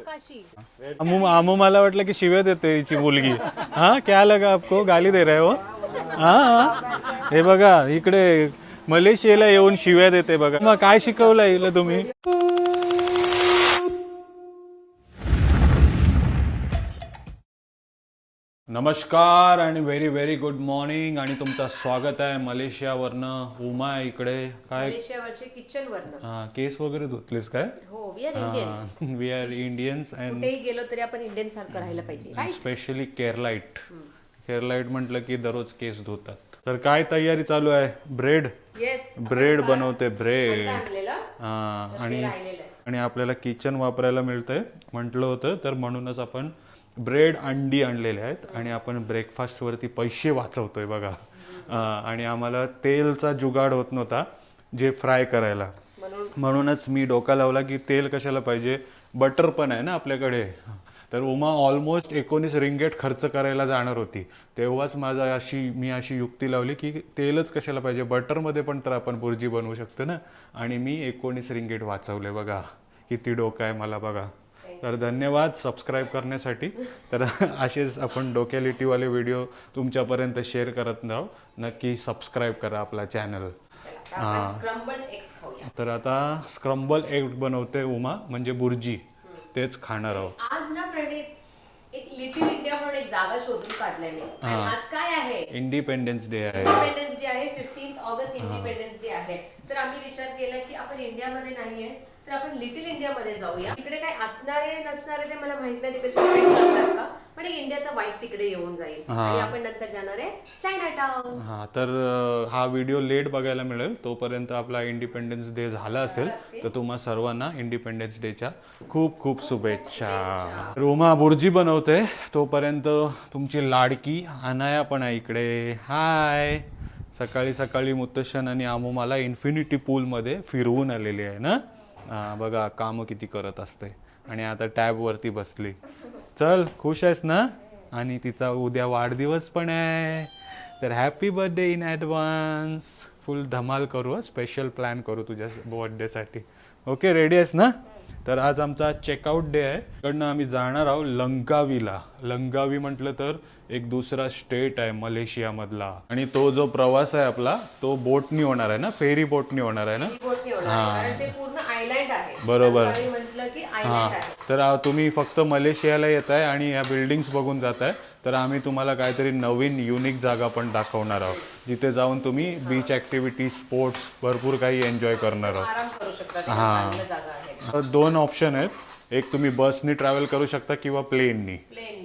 आमू मला वाटलं की शिव्या देते हिची मुलगी. हा क्या लगा आपको, गाली दे रहे हो? हा हे बघा इकडे मलेशियाला येऊन शिव्या देते बघा. मग काय शिकवलं हिला तुम्ही? नमस्कार आणि व्हेरी व्हेरी गुड मॉर्निंग आणि तुमचं स्वागत आहे मलेशियावरनं. उमा आहे इकडे. काय मलेशियावरचे किचन वरनं. केस वगैरे धुतलीस काय? हो, we are Indians. We are Indians and कुठेही गेलो तरी आपण इंडियन सारखं राहायला पाहिजे. Specially Keralite. केरलाइट म्हटलं की दररोज केस धुतात. तर काय तयारी चालू आहे? ब्रेड. येस, ब्रेड बनवते ब्रेड. आणि आणि आपल्याला किचन वापरायला मिळतंय म्हटलं होतं, तर म्हणूनच आपण ब्रेड अंडी आणलेले आहेत आणि आपण ब्रेकफास्टवरती पैसे वाचवतोय बघा. आणि आम्हाला तेलचा जुगाड होत नव्हता जे फ्राय करायला, म्हणूनच मी डोका लावला की तेल कशाला पाहिजे, बटर पण आहे ना आपल्याकडे. तर उमा ऑलमोस्ट 19 रिंगेट खर्च करायला जाणार होती, तेव्हाच मी अशी युक्ती लावली की तेलच कशाला पाहिजे, बटरमध्ये पण तर आपण बुर्जी बनवू शकतो ना. आणि मी 19 रिंगेट वाचवले बघा. किती डोकं आहे मला बघा. तर धन्यवाद सबस्क्राईब करण्यासाठी. तर असेच आपण डोक्यालिटीवाले व्हिडिओ तुमच्यापर्यंत शेअर करत राहू. नक्की सबस्क्राईब करा आपला चॅनल. तर आता स्क्रम्बल एग बनवते उमा, म्हणजे बुर्जी, तेच खाणार आहोत. आज ना प्रणित एक लिटिल इंडिया म्हणून एक जागा शोधून काढलाय मी. आज काय आहे? इंडिपेंडन्स डे आहे. इंडिपेंडन्स डे आहे. 15 ऑगस्ट इंडिपेंडन्स डे आहे. तर आम्ही विचार केला की आपण इंडियामध्ये नाहीये तर आपण लिटिल इंडियामध्ये जाऊया. तिकडे काय असणारे नसणारे ते मला माहित नाही, तिकडे सेपरेट करतात का, पण एक इंडियाचा वाईट तिकडे येऊन जाईल. आणि आपण नंतर जाणार आहे चायना टाउन. तर हा व्हिडिओ लेट बघायला मिळेल, तोपर्यंत आपला इंडिपेंडन्स डे झाला असेल. तर तुम्हा सर्वांना इंडिपेंडन्स डेच्या खूप खूप शुभेच्छा. रोमा बुर्जी बनवते, तोपर्यंत तुमची लाडकी अनाया पण आहे इकडे. हाय. सकाळी सकाळी मुत्तशन आणि आमू मला इन्फिनिटी पूलमध्ये फिरवून आलेली आहे ना. बघा कामं किती करत असते. आणि आता टॅबवरती बसली. चल, खुश आहेस ना? आणि तिचा उद्या वाढदिवस पण आहे, तर हॅपी बर्थडे इन ॲडव्हान्स. फुल धमाल करू, स्पेशल प्लॅन करू तुझ्या बर्थडेसाठी. ओके, रेडी आहेस ना? तर आज आमचा चेकआउट डे आहे. इकडनं आम्ही जाणार आहोत लंकावीला. लंकावी म्हटलं तर एक दुसरा स्टेट आहे मलेशियामधला. आणि तो जो प्रवास आहे आपला तो बोटनी होणार आहे ना, फेरी बोटनी होणार आहे ना. बरोबर. तर तुम्ही फक्त मलेशियाला येत आहे आणि या बिल्डिंग्स बघून जात आहे, तर आम्ही तुम्हाला काहीतरी नवीन युनिक जागा पण दाखवणार आहोत, जिथे जाऊन तुम्ही बीच ॲक्टिव्हिटी, स्पोर्ट्स भरपूर काही एन्जॉय करणार आहोत. हां, 2 ऑप्शन आहेत. एक तुम्ही बसनी ट्रॅव्हल करू शकता किंवा प्लेननी.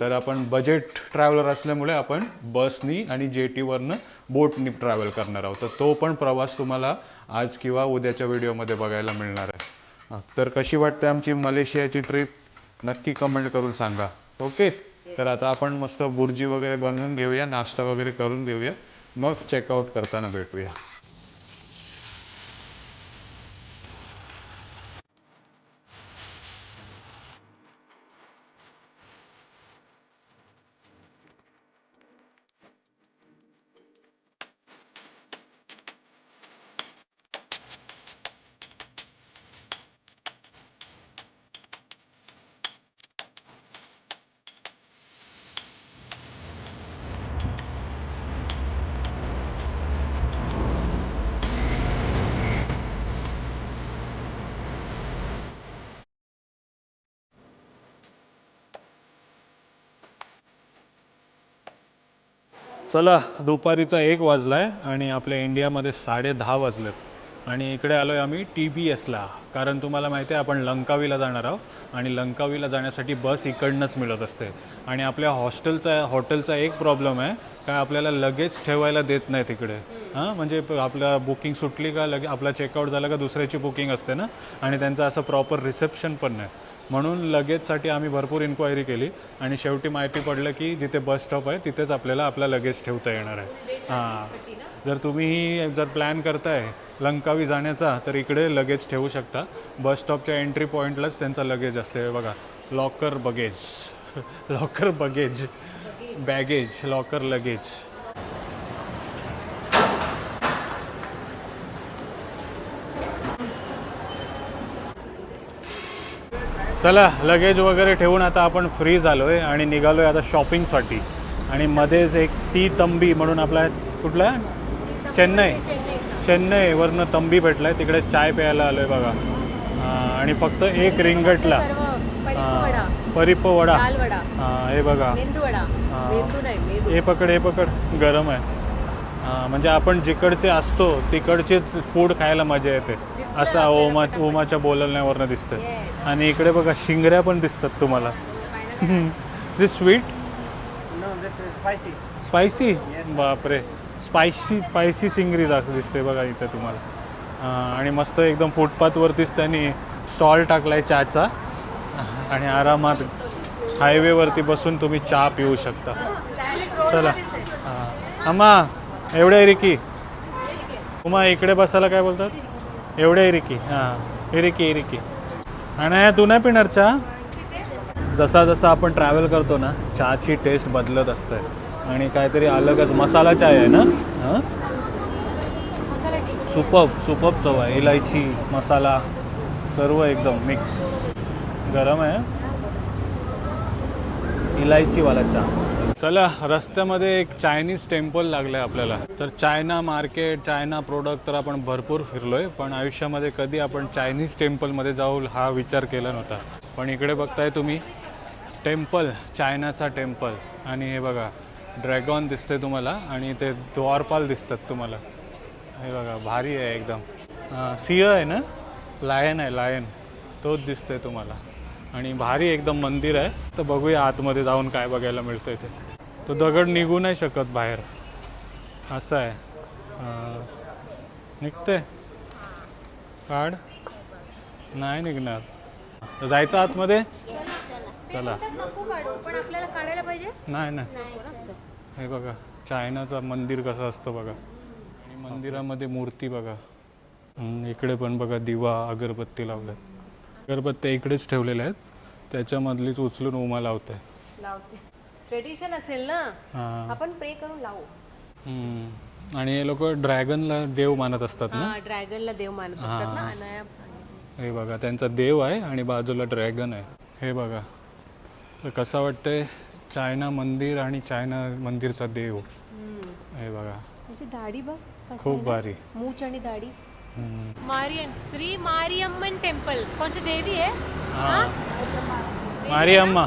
तर आपण बजेट ट्रॅव्हलर असल्यामुळे आपण बसनी आणि जेटीवरनं बोटनी ट्रॅव्हल करणार आहोत. तर तो पण प्रवास तुम्हाला आज किंवा उद्याच्या व्हिडिओमध्ये बघायला मिळणार आहे. तर कशी वाटते आमची मलेशियाची ट्रिप, नक्की कमेंट करून सांगा. ओके. तर आता आपण मस्त बुर्जी वगैरे बनवून घेऊया, नाश्ता वगैरे करून घेऊया, मग चेकआउट करताना भेटूया. चला, दुपारीचा 1 वाजला आहे आणि आपल्या इंडियामध्ये 10:30 वाजलेत. आणि इकडे आलो आहे आम्ही TBSला, कारण तुम्हाला माहिती आहे आपण लंकावीला जाणार आहोत आणि लंकावीला जाण्यासाठी बस इकडनंच मिळत असते. आणि आपल्या हॉटेलचा एक प्रॉब्लेम आहे, काय आपल्याला लगेज ठेवायला देत नाही तिकडे. म्हणजे आपल्या बुकिंग सुटली का आपला चेकआउट झाला का दुसऱ्याची बुकिंग असते ना, आणि त्यांचं असं प्रॉपर रिसेप्शन पण नाही. म्हणून लगेजसाठी आम्ही भरपूर इन्क्वायरी केली आणि शेवटी माहिती पडलं की जिथे बस स्टॉप आहे तिथेच आपल्याला आपला लगेज ठेवता येणार आहे. जर तुम्हीही जर प्लॅन करताय लंकावी जाण्याचा तर इकडे लगेज ठेवू शकता. बस स्टॉपच्या एंट्री पॉईंटलाच त्यांचा लगेज असते बघा. Locker baggage baggage locker luggage. चला लगेज वगैरे ठेवून आता आपण फ्री झालोय आणि निघालोय आता शॉपिंगसाठी. आणि मध्येच एक ती तंबी म्हणून आपला कुठला चेन्नईवरनं तंबी भेटलाय, तिकडे चाय प्यायला आलोय बघा. आणि फक्त एक रिंगटला परिप वडा. हे बघा, हे पकड गरम आहे. म्हणजे आपण जिकडचे असतो तिकडचेच फूड खायला मजा येते असं ओमाच्या बोलण्यावरनं दिसतं. आणि इकडे बघा शिंगऱ्या पण दिसतात तुम्हाला. दिस स्वीट स्पायसी बापरे, स्पायसी सिंगरी दिसते बघा इथे तुम्हाला. आणि मस्त एकदम फुटपाथवरतीच त्यांनी स्टॉल टाकलाय चहाचा आणि आरामात हायवेवरती बसून तुम्ही चहा पिऊ शकता. चला अम्मा एवढ्या रिकी, उमा इकडे बसायला काय बोलतात, एवढ्या रिकी. हां रिकी. आणि तू नाही पिणार चहा? जसा जसा आपण ट्रॅव्हल करतो ना चहाची टेस्ट बदलत असते आणि काहीतरी अलगच मसाला चाय आहे ना. हां सुपब चव आहे, इलायची मसाला सर्व एकदम मिक्स. गरम आहे इलायचीवाला चहा. चला रस्त्यामध्ये एक चायनीज टेम्पल लागलं आहे आपल्याला. तर चायना मार्केट, चायना प्रोडक्ट तर आपण भरपूर फिरलोय, पण आयुष्यामध्ये कधी आपण चायनीज टेम्पलमध्ये जाऊ हा विचार केला नव्हता. पण इकडे बघताय तुम्ही टेम्पल, चायनाचा टेम्पल. आणि हे बघा ड्रॅगॉन दिसते तुम्हाला आणि ते द्वारपाल दिसतात तुम्हाला. हे बघा भारी आहे एकदम. सिंह आहे ना, लायन आहे, लायन तोच दिसतोय तुम्हाला. आणि भारी एकदम मंदिर आहे. तर बघूया आतमध्ये जाऊन काय बघायला मिळतंय ते. तो दगड निघू नाही शकत बाहेर असं आहे. निघते काढ, नाही निघणार. तर जायचं आतमध्ये. चला नाही. हे बघा चायनाचा मंदिर कसं असतं बघा. आणि मंदिरामध्ये मूर्ती बघा. इकडे पण बघा दिवा अगरबत्ती लावल्यात. अगरबत्त्या इकडेच ठेवलेल्या आहेत, त्याच्यामधलीच उचलून उमा लावते. ट्रेडिशन असेल ना, आपण प्रे करून लावू. आणि हे लोक ड्रॅगनला देव मानत असतात ना. ड्रॅगनला देव मानत असतात ना. हे बघा त्यांचा देव आहे आणि बाजूला ड्रॅगन आहे. हे बघा तर कसं वाटतंय चायना मंदिर आणि चायना मंदिरचा देव. हे बघा दाढी बघ खूप भारी, मूछ आणि दाढी. श्री मारियम्मन टेम्पल कौन सी देवी है? मारियम्मा.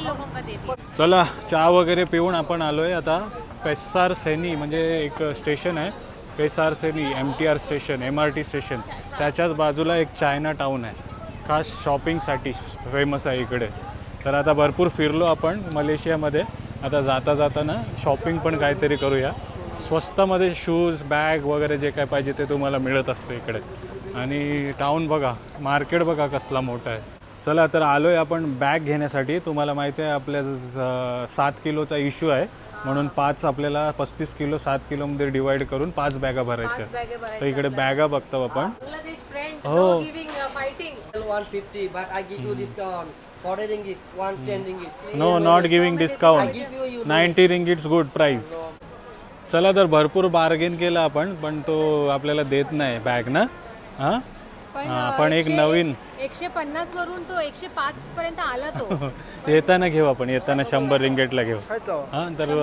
लोगों का देवी. चला चहा वगैरे पिऊन आपण आलोय आता पेसार सेनी म्हणजे एक स्टेशन आहे पेसार सेनी, MTR स्टेशन, MRT स्टेशन. त्याच्याच बाजूला एक चायना टाऊन आहे, खास शॉपिंगसाठी फेमस आहे इकडे. तर आता भरपूर फिरलो आपण मलेशियामध्ये. आता जाता ना शॉपिंग पण काहीतरी करूया. स्वस्तामध्ये शूज, बॅग वगैरे जे काय पाहिजे ते तुम्हाला मिळत असतं इकडे. आणि टाऊन बघा, मार्केट बघा कसला मोठा आहे. चला तर आलो आहे आपण बॅग घेण्यासाठी. तुम्हाला माहिती आहे आपल्या 7 किलोचा इश्यू आहे म्हणून 5 आपल्याला 35 किलो 7 किलोमध्ये डिवाइड करून 5 बॅगा भरायच्या. तर इकडे बॅगा बघतो आपण. हो 150 but I give you discount 40 ringgit 110 ringgit. No not giving discount. 90 ringgits good price. चला तर भरपूर बार्गेन केलं आपण, पण तो आपल्याला देत नाही बॅग ना. हां पण एक नवीन 150 वरून तो 105 पर्यंत आला तो. येताना घेऊ आपण, येताना 100 रिंगेटला घेऊ. हां तर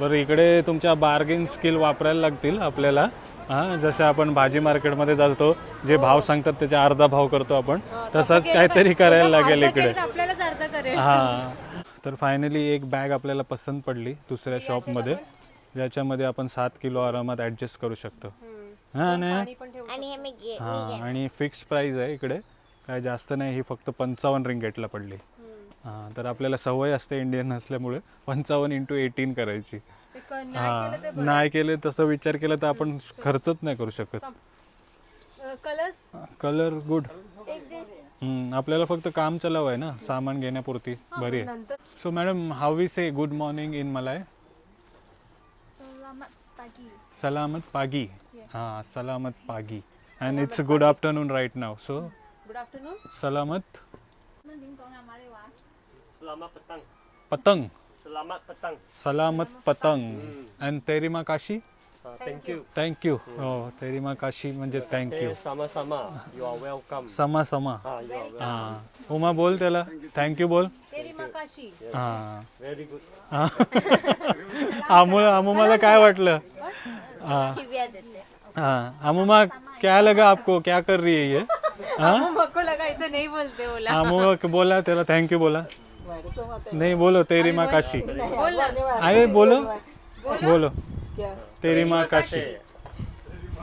बरं इकडे तुमच्या बार्गेन स्किल वापरायला लागतील आपल्याला. हां जसं आपण भाजी मार्केटमध्ये जातो, जे भाव सांगतात त्याच्या अर्धा भाव करतो आपण, तसंच काहीतरी करायला लागेल इकडे. हां तर फायनली एक बॅग आपल्याला पसंत पडली दुसऱ्या शॉपमध्ये, ज्याच्यामध्ये आपण 7 किलो आरामात ॲडजस्ट करू शकतो. हां आणि फिक्स प्राईस आहे इकडे, काय जास्त नाही. ही फक्त 55 रिंगेटला पडली. हां तर आपल्याला सवय असते इंडियन असल्यामुळे 55 × 18 करायची. हां नाही केले तसं विचार केला तर आपण खर्चच नाही करू शकत. Colour good. आपल्याला फक्त काम चलाव आहे ना, सामान घेण्यापुरती बरी आहे. So madam how we say good morning in Malay? सलामत पागी. हाँ सलामत Pagi and it's good afternoon right now. So good afternoon. सलामत Selamat petang. पतंग. Selamat petang. सलामत पतंग. and तेरी माँ काशी. Thank you. थँक्यू हो तेरिमा काशी म्हणजे thank you Sama-sama. You are welcome. समा समा You are welcome. हां उमा बोल त्याला थँक्यू बोल तेरिमा काशी. हां Very good. अमुमाला काय वाटलं शिव्या देते. हाँ अमुमा क्या लगा आपको क्या कर रही है ये हाँ मको लगा ऐसे नहीं बोलते बोला. अमुमा बोला त्याला थँक्यू बोला नहीं बोलो तेरी माँ काशी बोल ना. अरे बोलो बोलो तेरी माँ काशी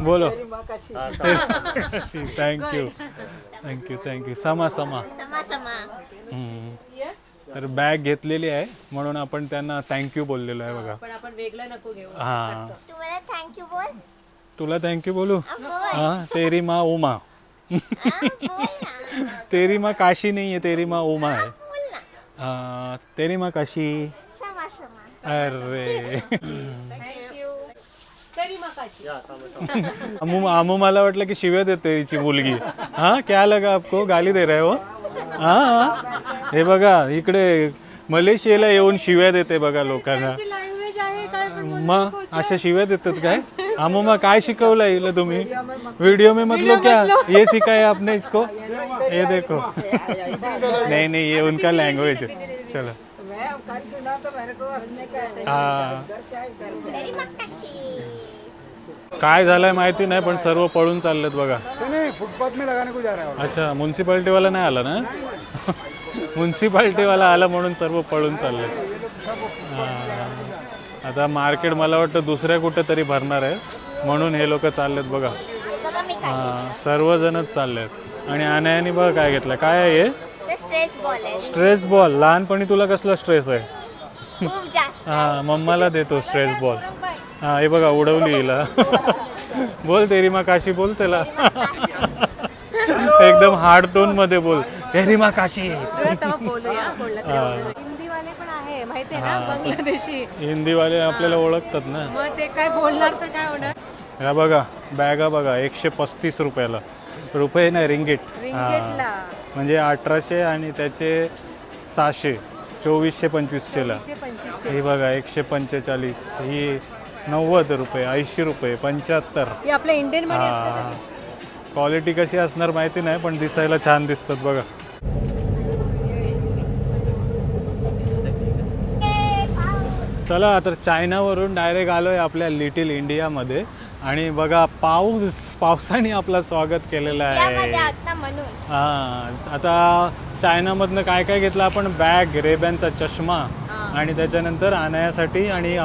बोलो काशी थँक्यू थँक्यू थँक्यू समा समा समा समा. तर बॅग घेतलेली आहे म्हणून आपण त्यांना थँक्यू बोललेलो आहे बघा पण आपण वेगळं नको घेऊ. हां तुम्हाला थँक्यू बोल. तुला थँक्यू बोलू बोल. हाँ तेरी माँ उमा बोल ना. तेरी माँ काशी नहीं है तेरी माँ उमा है बोल ना. तेरी माँ काशी समा समा. अरे थँक्यू. तेरिमा काशी. Yeah, sama-sama. अमू मला वाटलं की शिव्या देते हिची मुलगी हा क्या लगा आपको गाली दे रहे हो हा हे बघा इकडे मलेशियाला येऊन शिव्या देते बघा लोकांना लँग्वेज आहे काय पण. मग अशा शिव्या देतात काय अमुमा काय शिकवलं हिला तुम्ही वीडियो में मतलब क्या ये सिखाया आपने इसको ये देखो नहीं नहीं ये उनका लैंग्वेज है चलो हाँ तेरी मक्काशी. काय झालंय माहिती नाही पण सर्व पळून चाललेत बघा नहीं फुटपाथ में लगाने को जा रहा है अच्छा म्युन्सिपाल्टी वाला नाही आला ना म्युन्सिपाल्टी वाला आला म्हणून सर्व पळून चालले आता मार्केट मला वाटतं दुसऱ्या कुठे तरी भरणार आहे म्हणून हे लोक चाललेत बघा बघा मी काय सर्वजणच चाललेत आणि अनायाने बघा काय घेतलं काय आहे हे घेतलं. स्ट्रेस बॉल आहे. स्ट्रेस बॉल लहानपणी तुला कसला स्ट्रेस आहे खूप जास्त. हा मम्माला देतो स्ट्रेस बॉल हा हे बघा उडवली हिला बोल तेरी माँ काशी बोल त्याला एकदम हार्ड टोन मध्ये बोल तेरी माँ काशी तेव्हा बोलूया बोलला हिंदी वाले पण आहे माहितीये ना बांगलादेशी. हिंदीवाले आपल्याला ओळखतात ना मग ते काय बोलणार तर काय होणार. ह्या बघा बॅगा बघा 135 रुपयाला रुपये नाही रिंगीट रिंगेटला म्हणजे 1800 आणि त्याचे 600 2425 ला ही बघा 145 ही 90 रुपये 80 रुपये 75 हे आपल्या इंडियन मध्ये असतं हा क्वालिटी कशी असणार माहिती नाही पण दिसायला छान दिसतात बघा चला तर चायनावरून डायरेक्ट आलोय आपल्या लिटिल इंडियामध्ये आणि बघा पावसाने आपलं स्वागत केलेलं यामध्ये आहे आता म्हणून. हां आता चायनामधनं काय काय घेतलं आपण बॅग रेबॅनचा चष्मा आणि त्याच्यानंतर अनायासाठी आणि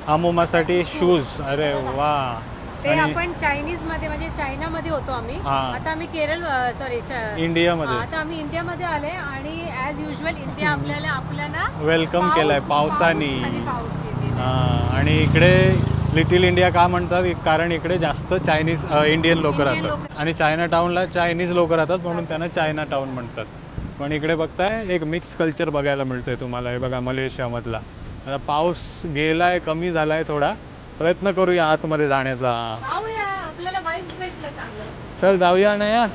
अमुमासाठी शूज अरे वा ते आपण चायनीज मध्ये म्हणजे चायनामध्ये होतो आम्ही. हा. आता आम्ही केरळ सॉरी इंडियामध्ये आता आम्ही इंडियामध्ये आले आणि ॲज युजल इंडिया आपल्याला वेलकम केलंय पावसाने आणि पाऊस येते. आणि इकडे लिटिल इंडिया का म्हणतात कारण इकडे जास्त चायनीज इंडियन लोक राहतात आणि चायना टाऊनला चायनीज लोक राहतात म्हणून त्यांना चायना टाऊन म्हणतात पण इकडे बघताय एक मिक्स कल्चर बघायला मिळतंय तुम्हाला हे बघा मलेशियामधला आता पाऊस गेलाय कमी झालाय थोडा प्रयत्न करूया आतमध्ये जाण्याचा जाऊया आपल्याला माहित भेटलं चांगलं. चल जाऊया ना या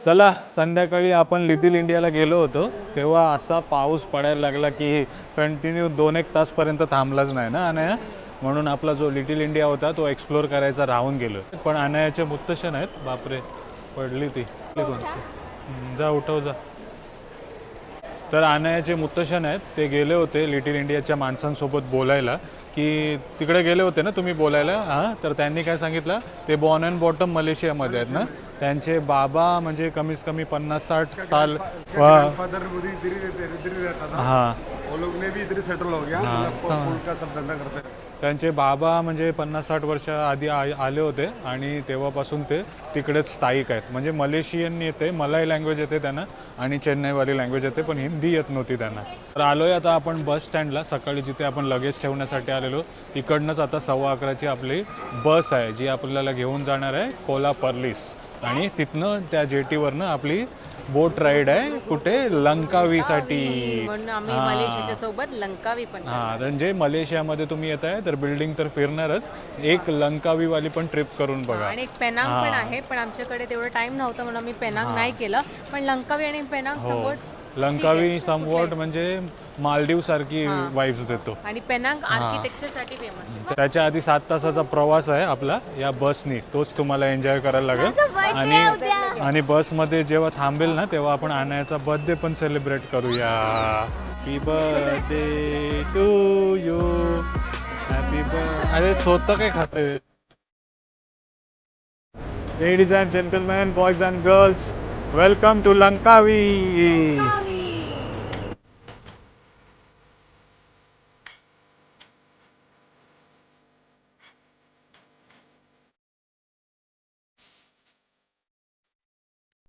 चला संध्याकाळी आपण लिटिल इंडियाला गेलो होतो तेव्हा असा पाऊस पडायला लागला की कंटिन्यू 2-1 तासपर्यंत थांबलाच नाही ना अनया म्हणून आपला जो लिटिल इंडिया होता तो एक्सप्लोर करायचा राहून गेलो पण अनयाचे मुत्तशन आहेत बापरे पडली ती जा उठव जा तर अनयाचे मुत्तशन आहेत ते गेले होते लिटिल इंडियाच्या माणसांसोबत बोलायला की तिकडे गेले होते ना तुम्ही बोलायला हां तर त्यांनी काय सांगितलं ते बॉर्न अँड बॉटम मलेशियामध्ये आहेत ना त्यांचे बाबा म्हणजे कमीत कमी 50-60 साल फादर इधर ही रहता था हां वो लोग ने भी इधर ही सेटल हो गया मतलब फूल का सब धंधा करते हैं त्यांचे बाबा म्हणजे 50-60 वर्ष आधी आले होते आणि तेव्हापासून ते तिकडेच स्थायिक आहेत म्हणजे मलेशियन येते मलाय लँग्वेज येते त्यांना आणि चेन्नईवाली लँग्वेज येते पण हिंदी येत नव्हती त्यांना तर आलोय आता आपण बस स्टँडला सकाळी जिथे आपण लगेज ठेवण्यासाठी आलेलो तिकडनंच आता 11:15ची आपली बस आहे जी आपल्याला घेऊन जाणार आहे कोला पर्लिस आणि तिथनं त्या जेटीवरनं आपली बोट राईड आहे कुठे लंकावीसाठी. म्हणून आम्ही मलेशियाच्या सोबत लंकावी पण हां म्हणजे मलेशियामध्ये तुम्ही येत आहे तर बिल्डिंग तर फिरणारच, एक लंकावीवाली पण ट्रिप करून बघा. आणि एक पेनांग पण आहे, पण आमच्याकडे तेवढं टाइम नव्हतं म्हणून आम्ही पेनांग नाही केलं. पण लंकावी आणि पेनांग समोर लंकावी समवॉट म्हणजे मालदीव सारखी वाईब्स देतो. आणि पेनांग आर्किटेक्चरसाठी फेमस आहे. त्याच्या आधी 7 तासाचा प्रवास आहे आपला या बसनी, तोच तुम्हाला एन्जॉय करायला लागेल. आणि बसमध्ये जेव्हा थांबेल ना तेव्हा आपण अनायाचा बर्थडे पण सेलिब्रेट करूया. Happy birthday to you, happy birthday. अरे स्वतः काय खाते. Ladies and gentleman, boys and girls, welcome to Langkawi.